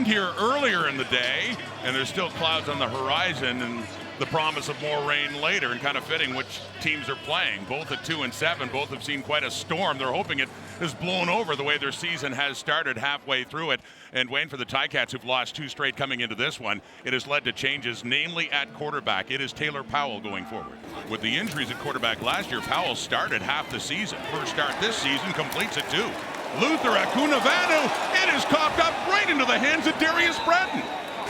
here earlier in the day, and there's still clouds on the horizon and the promise of more rain later, and kind of fitting which teams are playing. Both at 2 and 7, both have seen quite a storm. They're hoping it is blown over the way their season has started halfway through it. And Wayne, for the Ticats, who've lost 2 straight coming into this one, it has led to changes, namely at quarterback. It is Taylor Powell going forward. With the injuries at quarterback last year, Powell started half the season. First start this season, completes at 2. Luther Akunavanu, it is copped up right into the hands of Darius Breton.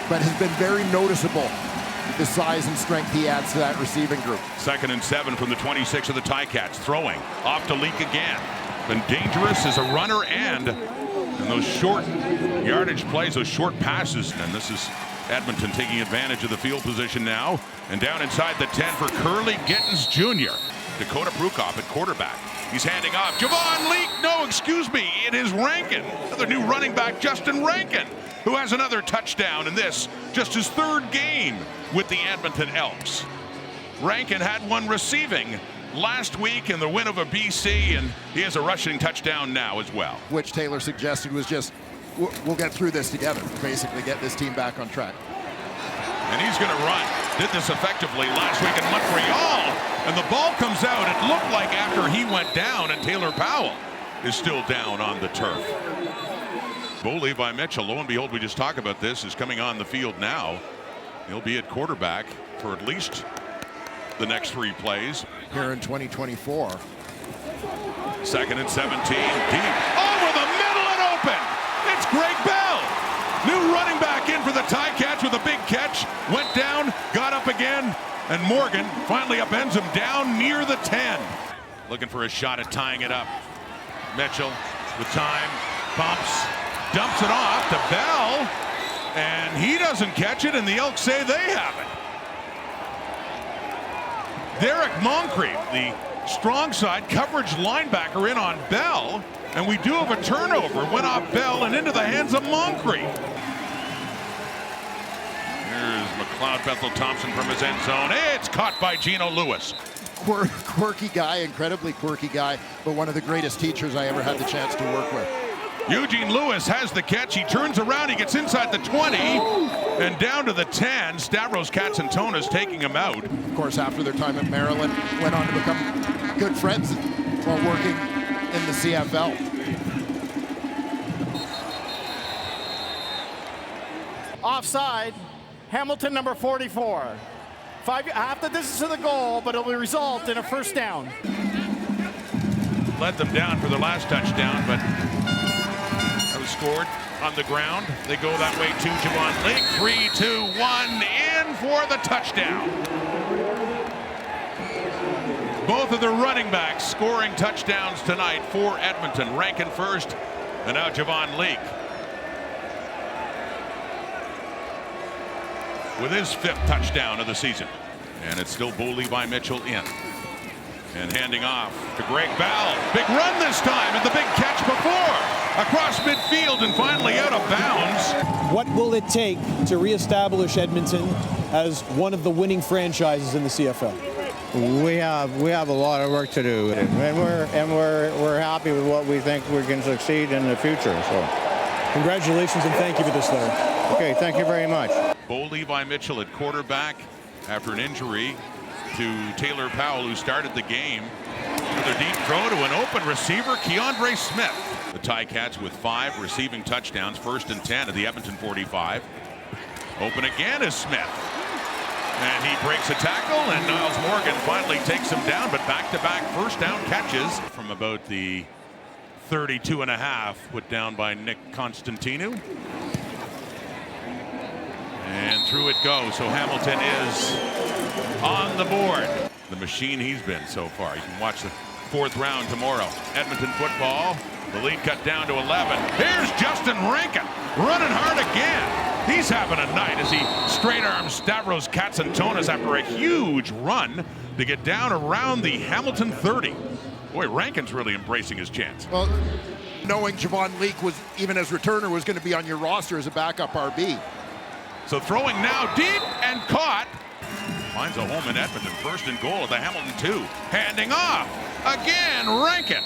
But has been very noticeable, the size and strength he adds to that receiving group. 2nd and 7 from the 26 of the Ticats. Throwing off to Leak again. Been dangerous as a runner and those short yardage plays, those short passes. And this is Edmonton taking advantage of the field position now. And down inside the 10 for Curly Gittins Jr. Dakota Prukop at quarterback. He's handing off. Javon Leak, no, excuse me, it is Rankin. Another new running back, Justin Rankin, who has another touchdown in this, just his 3rd game with the Edmonton Elks. Rankin had one receiving last week in the win over BC, and he has a rushing touchdown now as well. Which Taylor suggested was just, we'll get through this together, basically get this team back on track. And he's going to run. Did this effectively last week in Montreal, and the ball comes out. It looked like after he went down, and Taylor Powell is still down on the turf. Bo Levi Mitchell, lo and behold, we just talked about this, is coming on the field now. He'll be at quarterback for at least the next 3 plays. Here in 2024. 2nd and 17, deep. Over the middle and open. It's Greg Bell. New running back in for the Ticats with a big catch. Went down, got up again, and Morgan finally upends him down near the 10. Looking for a shot at tying it up. Mitchell with time, pumps, dumps it off to Bell, and he doesn't catch it, and the Elks say they have it. Derek Moncrief, the strong side coverage linebacker, in on Bell, and we do have a turnover. Went off Bell and into the hands of Moncrief. Here's McLeod Bethel Thompson from his end zone. It's caught by Gino Lewis. Quirky guy, incredibly quirky guy, but one of the greatest teachers I ever had the chance to work with. Eugene Lewis has the catch. He turns around, he gets inside the 20 and down to the 10. Stavros Katsantonis taking him out. Of course, after their time at Maryland, went on to become good friends while working in the CFL. Offside, Hamilton number 44. Half the distance to the goal, but it will result in a first down. Led them down for their last touchdown, but that was scored on the ground. They go that way to Javon Leak. 3, 2, 1, in for the touchdown. Both of the running backs scoring touchdowns tonight for Edmonton. Rankin first, and now Javon Leak with his 5th touchdown of the season. And it's still Bo Levi Mitchell in. And handing off to Greg Bell. Big run this time, and the big catch before. Across midfield and finally out of bounds. What will it take to reestablish Edmonton as one of the winning franchises in the CFL? We have a lot of work to do, and we're happy with what we think we can succeed in the future. So, congratulations and thank you for this, Larry. Okay, thank you very much. Bo Levi Mitchell at quarterback after an injury to Taylor Powell, who started the game. Another deep throw to an open receiver, Keandre Smith. The Ticats with 5 receiving touchdowns, 1st and 10 at the Edmonton 45. Open again is Smith. And he breaks a tackle, and Niles Morgan finally takes him down, but back-to-back first down catches from about the 32.5, put down by Nick Constantinu. And through it goes, so Hamilton is on the board. The machine he's been so far. You can watch the 4th round tomorrow. Edmonton football, the lead cut down to 11. Here's Justin Rankin running hard again. He's having a night as he straight arms Stavros Katsantonis after a huge run to get down around the Hamilton 30. Boy, Rankin's really embracing his chance. Well, knowing Javon Leak was, even as returner, was going to be on your roster as a backup RB. So throwing now deep and caught. Finds a home in Edmonton. 1st and goal at the Hamilton 2. Handing off. Again, Rankin.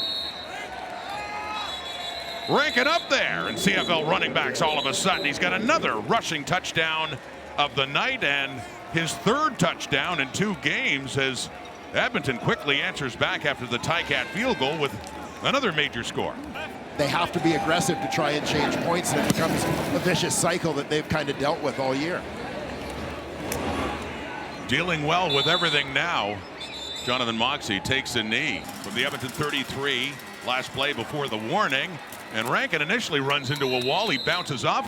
Rankin up there, and CFL running backs all of a sudden. He's got another rushing touchdown of the night and his third touchdown in 2 games as Edmonton quickly answers back after the Ticat field goal with another major score. They have to be aggressive to try and change points, and it becomes a vicious cycle that they've kind of dealt with all year. Dealing well with everything now. Jonathan Moxey takes a knee from the Edmonton 33. Last play before the warning. And Rankin initially runs into a wall. He bounces up.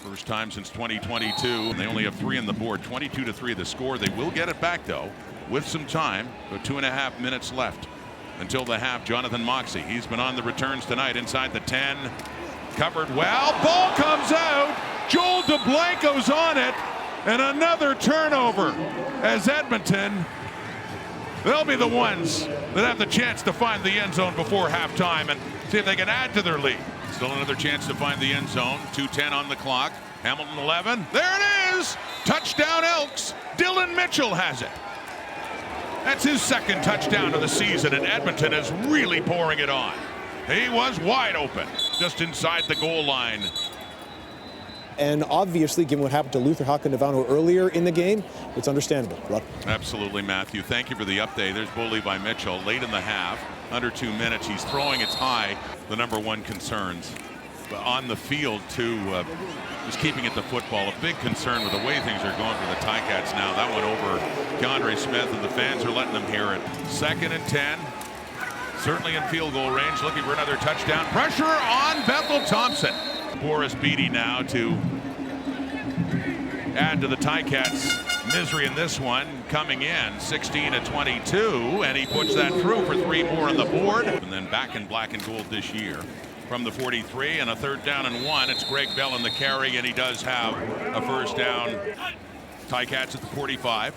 First time since 2022. And they only have 3 on the board. 22-3 the score. They will get it back, though, with some time. About 2.5 minutes left until the half. Jonathan Moxey. He's been on the returns tonight inside the 10. Covered well. Ball comes out. Joel DeBlanco's on it. And another turnover as Edmonton, they'll be the ones that have the chance to find the end zone before halftime and see if they can add to their lead. Still another chance to find the end zone. 2:10 on the clock. Hamilton 11. There it is. Touchdown Elks. Dylan Mitchell has it. That's his second touchdown of the season, and Edmonton is really pouring it on. He was wide open just inside the goal line. And obviously, given what happened to Luther Hakanavano earlier in the game, it's understandable. Absolutely, Matthew. Thank you for the update. There's Bo Levi Mitchell late in the half. Under 2 minutes. He's throwing it high. The number one concerns. But on the field, too, just keeping it to football. A big concern with the way things are going for the Ticats now. That went over Keandre Smith, and the fans are letting them hear it. 2nd and 10. Certainly in field goal range. Looking for another touchdown. Pressure on Bethel Thompson. Boris Beatty now to add to the Ticats' misery in this one, coming in 16-22, and he puts that through for 3 more on the board. And then back in black and gold this year from the 43, and a 3rd down and 1. It's Greg Bell in the carry, and he does have a 1st down. Ticats at the 45.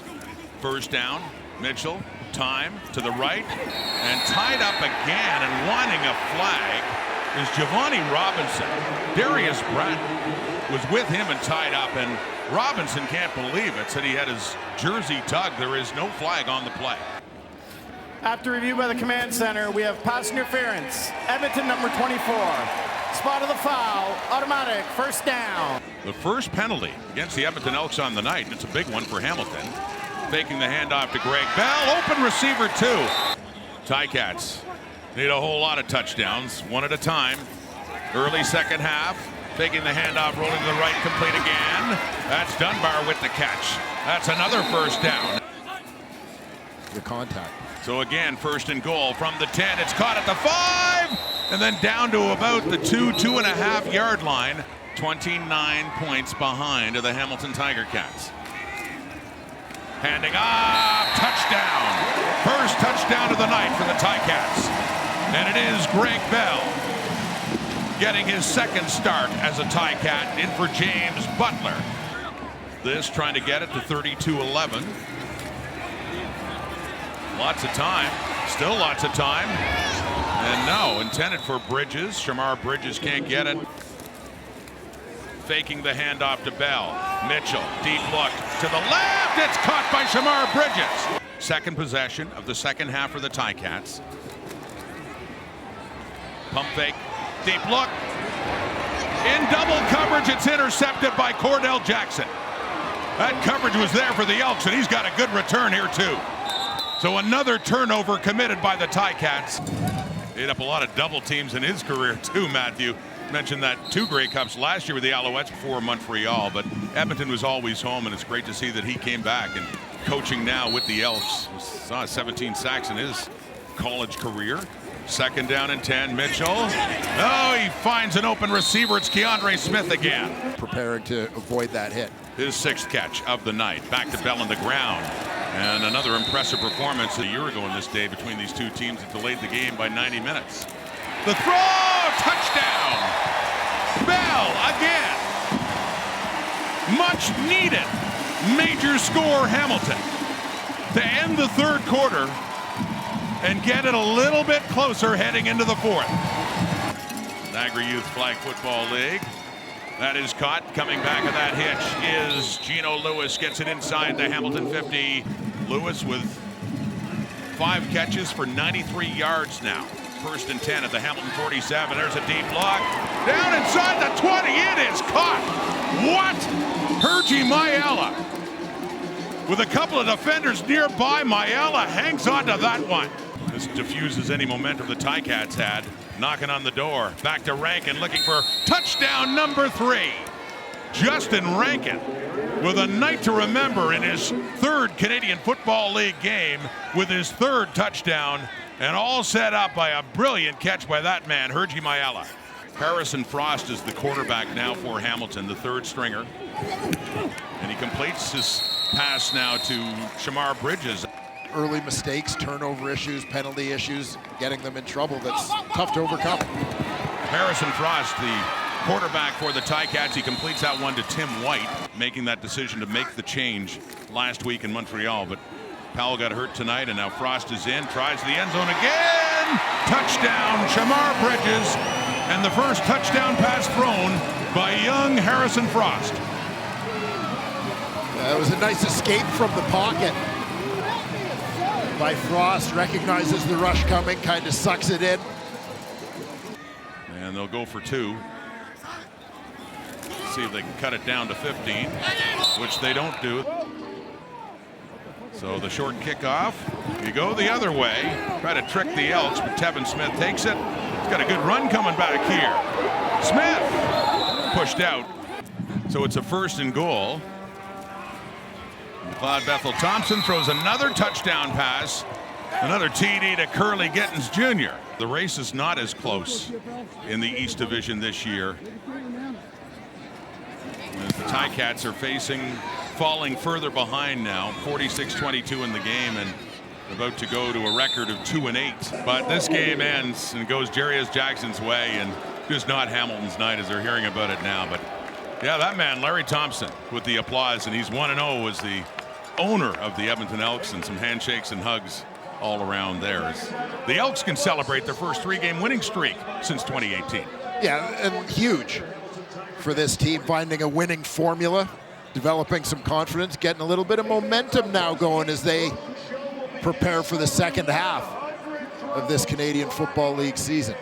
1st down. Mitchell, time to the right, and tied up again and wanting a flag is Giovanni Robinson. Darius Bratton was with him and tied up, and Robinson can't believe it. Said he had his jersey tugged. There is no flag on the play. After review by the command center, we have pass interference. Edmonton number 24. Spot of the foul. Automatic. 1st down. The first penalty against the Edmonton Elks on the night, and it's a big one for Hamilton. Faking the handoff to Greg Bell. Open receiver 2. Ticats need a whole lot of touchdowns, one at a time. Early 2nd half. Taking the handoff, rolling to the right, complete again. That's Dunbar with the catch. That's another 1st down. The contact. So again, 1st and goal from the 10. It's caught at the 5, and then down to about the 2.5 yard line. 29 points behind the Hamilton Tiger Cats. Handing off, touchdown. 1st touchdown of the night for the Ticats. And it is Greg Bell getting his 2nd start as a Ticat, in for James Butler. This trying to get it to 32-11. Lots of time, still lots of time. And no, intended for Bridges. Shamar Bridges can't get it. Faking the handoff to Bell. Mitchell, deep look to the left. It's caught by Shamar Bridges. 2nd possession of the 2nd half for the Ticats. Pump fake, deep look. In double coverage, it's intercepted by Cordell Jackson. That coverage was there for the Elks, and he's got a good return here, too. So another turnover committed by the Ticats. Ate up a lot of double teams in his career, too, Matthew. Mentioned that 2 Grey Cups last year with the Alouettes before Montreal, but Edmonton was always home, and it's great to see that he came back and coaching now with the Elks. Saw 17 sacks in his college career. 2nd down and 10. Mitchell. Oh, he finds an open receiver. It's Keandre Smith again. Preparing to avoid that hit. His 6th catch of the night. Back to Bell on the ground. And another impressive performance a year ago in this day between these 2 teams that delayed the game by 90 minutes. The throw! Touchdown! Bell again. Much needed. Major score Hamilton to end the 3rd quarter and get it a little bit closer heading into the 4th. Niagara Youth Flag Football League. That is caught. Coming back of that hitch is Gino Lewis. Gets it inside the Hamilton 50. Lewis with 5 catches for 93 yards now. 1st and 10 at the Hamilton 47. There's a deep block. Down inside the 20. It is caught. What? Hergy Mayala. With a couple of defenders nearby, Mayala hangs on to that one. This diffuses any momentum the Ticats had. Knocking on the door. Back to Rankin looking for touchdown number 3. Justin Rankin with a night to remember in his 3rd Canadian Football League game with his 3rd touchdown, and all set up by a brilliant catch by that man, Hergy Mayala. Harrison Frost is the quarterback now for Hamilton, the 3rd stringer. And he completes his pass now to Shamar Bridges. Early mistakes, turnover issues, penalty issues, getting them in trouble. That's tough to overcome. Harrison Frost, the quarterback for the Ticats, he completes that one to Tim White, making that decision to make the change last week in Montreal. But Powell got hurt tonight, and now Frost is in, tries the end zone again. Touchdown, Shamar Bridges, and the first touchdown pass thrown by young Harrison Frost. That was a nice escape from the pocket by Frost. Recognizes the rush coming, kind of sucks it in. And they'll go for 2. See if they can cut it down to 15, which they don't do. So the short kickoff, you go the other way, try to trick the Elks, but Tevin Smith takes it. He's got a good run coming back here. Smith pushed out. So it's a 1st and goal. Claude Bethel Thompson throws another touchdown pass, another TD to Curly Gittins Jr. The race is not as close in the East Division this year, as the Ticats are falling further behind now, 46-22 in the game, and about to go to a record of 2-8. But this game ends and goes Jarius Jackson's way, and just not Hamilton's night as they're hearing about it now. But yeah, that man, Larry Thompson, with the applause, and he's 1-0 as the owner of the Edmonton Elks, and some handshakes and hugs all around there. As the Elks can celebrate their first 3-game winning streak since 2018. Yeah, and huge for this team, finding a winning formula, developing some confidence, getting a little bit of momentum now going as they prepare for the second half of this Canadian Football League season.